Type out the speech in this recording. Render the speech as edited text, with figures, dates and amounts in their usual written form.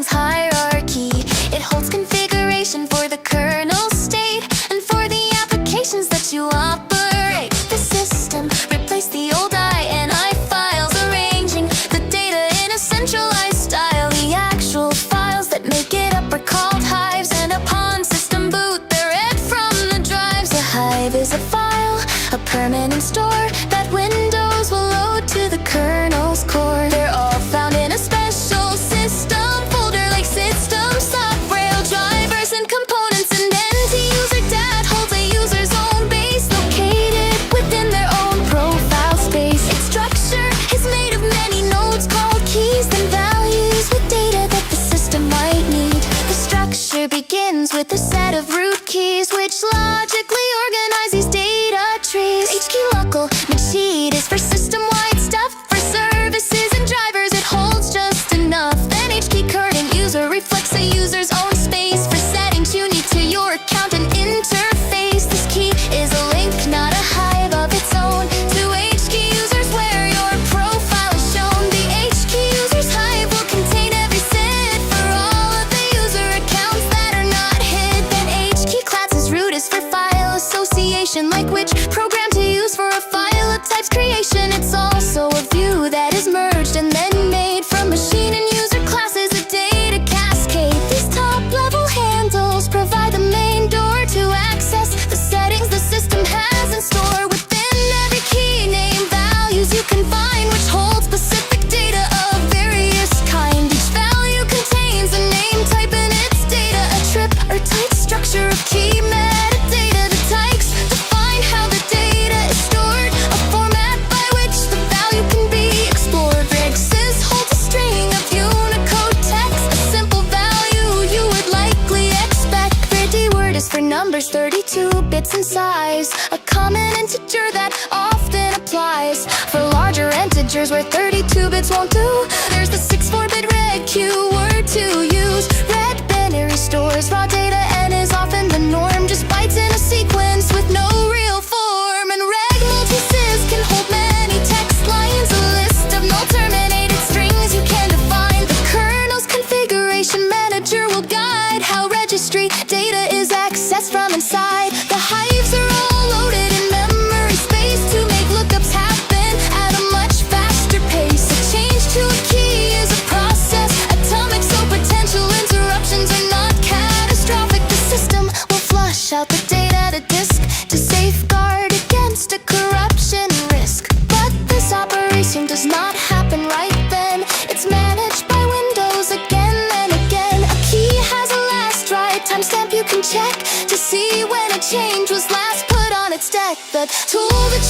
settings hierarchy. It holds configuration for the kernel state and for the applications that you operate. The system replaced the old INI files, arranging the data in a centralized style. The actual files that make it up are called hives, and upon system boot they're read from the drives. A hive is a file, a permanent store that Windows will load to the kernel's core. They're all found in a special system folder like system, slop, rail, drivers, and components. And end-user dat holds a user's own base located within their own profile space. Its structure is made of many nodes called keys, then values with data that the system might need. The structure begins with a set of root keys which logically organize these data trees. HKey local sheet is for system-wide stuff. For services and drivers it holds just enough. Then HKey current user reflects a user's own space. For settings unique to your account and interface, this key is a link, not a hive of its own, to HKey users where your profile is shown. The HKey user's hive will contain every SID for all of the user accounts that are not hid. Then HKey classes root is for file association, like which program to use for a file of type's creation. It's also a view that is merged and then made from machine and user classes, a data cascade. These top-level handles provide the main door to access the settings the system has in store. Within every key name values you can find, which hold specific data of various kind. Each value contains a name type and its data, a trip or type structure of key metadata. The types define how the data is stored, a format by which the value can be explored. Rexes holds a string of Unicode text, a simple value you would likely expect. Pretty word is for numbers, 32 bits in size, a common integer that often applies for larger integers where 32 bits won't do. There's the 64-bit reg Q word to use. Red binary stores raw data and is often the norm, just bytes in a sequence with no real form. And reg multisys can hold many text lines, a list of null terminated strings you can define. The kernel's configuration manager will guide how registry data is accessed from inside. The hives are all loaded in memory space to make lookups happen at a much faster pace. A change to a key is a process atomic, so potential interruptions are not catastrophic. The system will flush out the data to disk to safeguard against a corruption risk. But this operation does not happen right then. It's managed by Windows again and again. A key has a last write timestamp you can check to see when a change was last put on its deck. The tool that